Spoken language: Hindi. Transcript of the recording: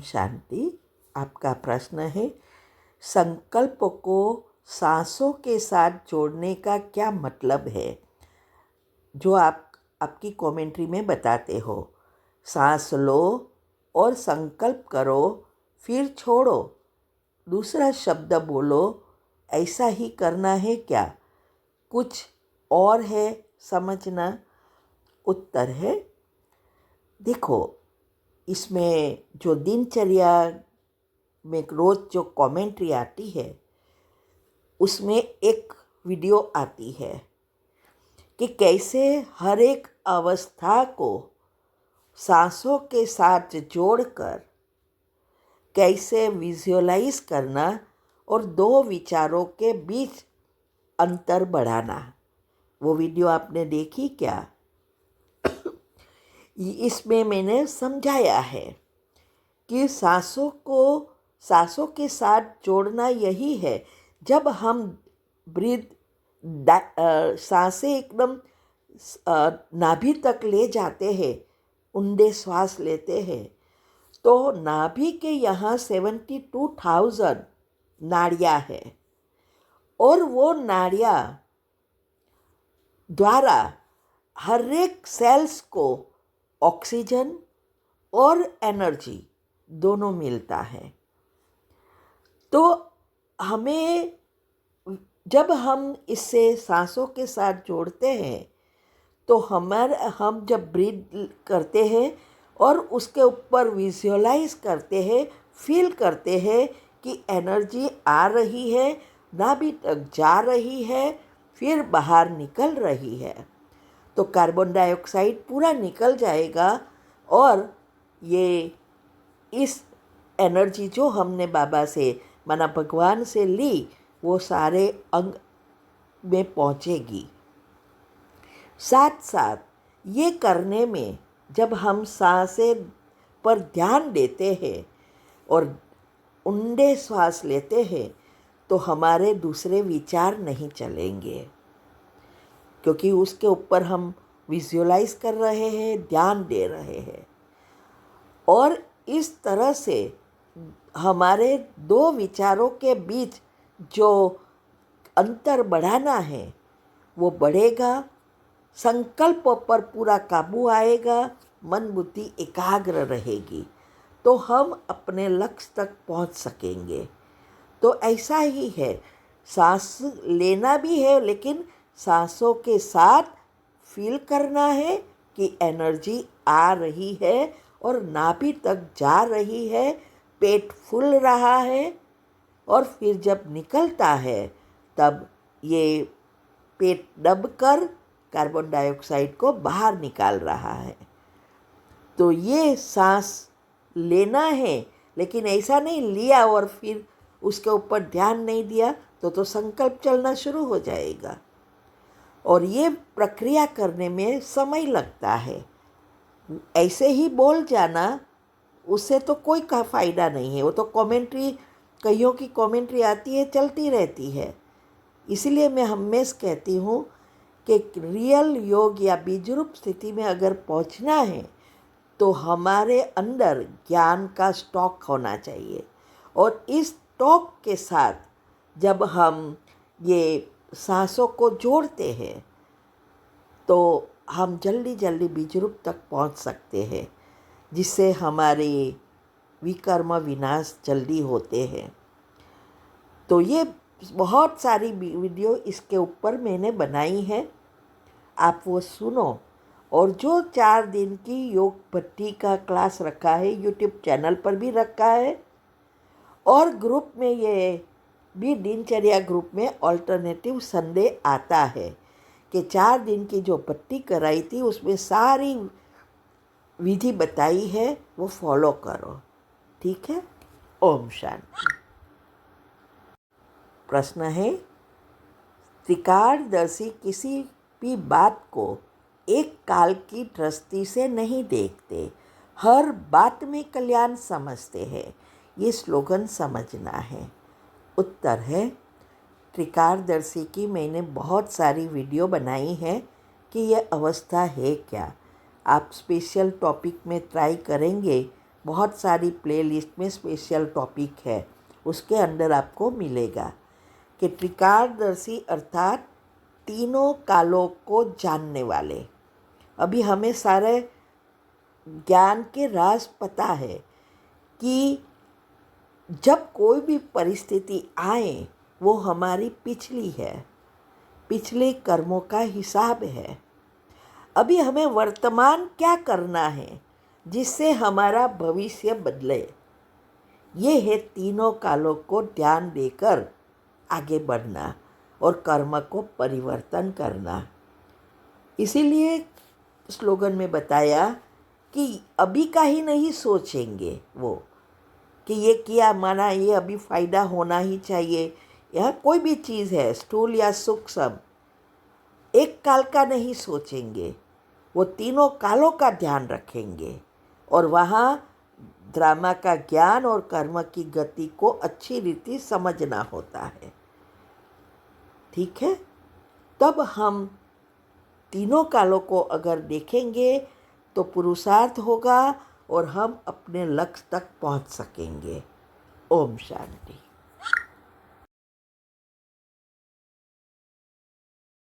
शांति। आपका प्रश्न है, संकल्प को सांसों के साथ जोड़ने का क्या मतलब है? जो आपकी कमेंट्री में बताते हो, सांस लो और संकल्प करो, फिर छोड़ो, दूसरा शब्द बोलो, ऐसा ही करना है क्या? कुछ और है समझना? उत्तर है, देखो, इसमें जो दिनचर्या में रोज़ जो कमेंट्री आती है उसमें एक वीडियो आती है कि कैसे हर एक अवस्था को सांसों के साथ जोड़कर कैसे विजुअलाइज करना और दो विचारों के बीच अंतर बढ़ाना। वो वीडियो आपने देखी क्या? इसमें मैंने समझाया है कि सांसों के साथ जोड़ना यही है, जब हम सांसें एकदम नाभि तक ले जाते हैं, ऊंडे श्वास लेते हैं, तो नाभि के यहाँ 72,000 नाड़ियाँ है और वो नाड़ियाँ द्वारा हर एक सेल्स को ऑक्सीजन और एनर्जी दोनों मिलता है। तो हमें जब हम इससे सांसों के साथ जोड़ते हैं तो हम जब ब्रीथ करते हैं और उसके ऊपर विजुअलाइज करते हैं, फील करते हैं कि एनर्जी आ रही है, नाभि तक जा रही है, फिर बाहर निकल रही है, तो कार्बन डाइऑक्साइड पूरा निकल जाएगा और ये इस एनर्जी जो हमने बाबा से माना भगवान से ली वो सारे अंग में पहुंचेगी। साथ साथ ये करने में जब हम सांसें पर ध्यान देते हैं और ऊंडे श्वास लेते हैं तो हमारे दूसरे विचार नहीं चलेंगे, क्योंकि उसके ऊपर हम विजुअलाइज कर रहे हैं, ध्यान दे रहे हैं। और इस तरह से हमारे दो विचारों के बीच जो अंतर बढ़ाना है वो बढ़ेगा, संकल्प पर पूरा काबू आएगा, मन बुद्धि एकाग्र रहेगी, तो हम अपने लक्ष्य तक पहुंच सकेंगे। तो ऐसा ही है, सांस लेना भी है लेकिन सांसों के साथ फील करना है कि एनर्जी आ रही है और नाभि तक जा रही है, पेट फूल रहा है और फिर जब निकलता है तब ये पेट दबकर कार्बन डाइऑक्साइड को बाहर निकाल रहा है। तो ये सांस लेना है, लेकिन ऐसा नहीं लिया और फिर उसके ऊपर ध्यान नहीं दिया तो संकल्प चलना शुरू हो जाएगा और ये प्रक्रिया करने में समय लगता है। ऐसे ही बोल जाना, उससे तो कोई का फ़ायदा नहीं है। वो तो कमेंट्री, कईयों की कमेंट्री आती है, चलती रहती है। इसलिए मैं हमेशा कहती हूँ कि रियल योग या बीजरूप स्थिति में अगर पहुँचना है तो हमारे अंदर ज्ञान का स्टॉक होना चाहिए और इस स्टॉक के साथ जब हम ये सांसों को जोड़ते हैं तो हम जल्दी जल्दी बीजरूप तक पहुंच सकते हैं, जिससे हमारे विकर्म विनाश जल्दी होते हैं। तो ये बहुत सारी वीडियो इसके ऊपर मैंने बनाई है, आप वो सुनो। और जो 4 दिन की योग भट्टी का क्लास रखा है, यूट्यूब चैनल पर भी रखा है और ग्रुप में ये भी दिनचर्या ग्रुप में ऑल्टरनेटिव संडे आता है कि 4 दिन की जो भट्टी कराई थी उसमें सारी विधि बताई है, वो फॉलो करो। ठीक है? ओम शांति। प्रश्न है, त्रिकालदर्शी किसी भी बात को एक काल की दृष्टि से नहीं देखते, हर बात में कल्याण समझते हैं, ये स्लोगन समझना है। उत्तर है, त्रिकालदर्शी की मैंने बहुत सारी वीडियो बनाई है कि यह अवस्था है क्या। आप स्पेशल टॉपिक में ट्राई करेंगे बहुत सारी प्लेलिस्ट में स्पेशल टॉपिक है, उसके अंदर आपको मिलेगा कि त्रिकालदर्शी अर्थात तीनों कालों को जानने वाले। अभी हमें सारे ज्ञान के राज पता है कि जब कोई भी परिस्थिति आए वो हमारी पिछली है, पिछले कर्मों का हिसाब है। अभी हमें वर्तमान क्या करना है जिससे हमारा भविष्य बदले। ये है तीनों कालों को ध्यान देकर आगे बढ़ना और कर्म को परिवर्तन करना। इसीलिए स्लोगन में बताया कि अभी का ही नहीं सोचेंगे वो कि ये किया माना ये अभी फ़ायदा होना ही चाहिए। यह कोई भी चीज़ है, स्थूल या सूक्ष्म, एक काल का नहीं सोचेंगे, वो तीनों कालों का ध्यान रखेंगे और वहाँ ड्रामा का ज्ञान और कर्म की गति को अच्छी रीति समझना होता है। ठीक है, तब हम तीनों कालों को अगर देखेंगे तो पुरुषार्थ होगा और हम अपने लक्ष्य तक पहुंच सकेंगे। ओम शांति।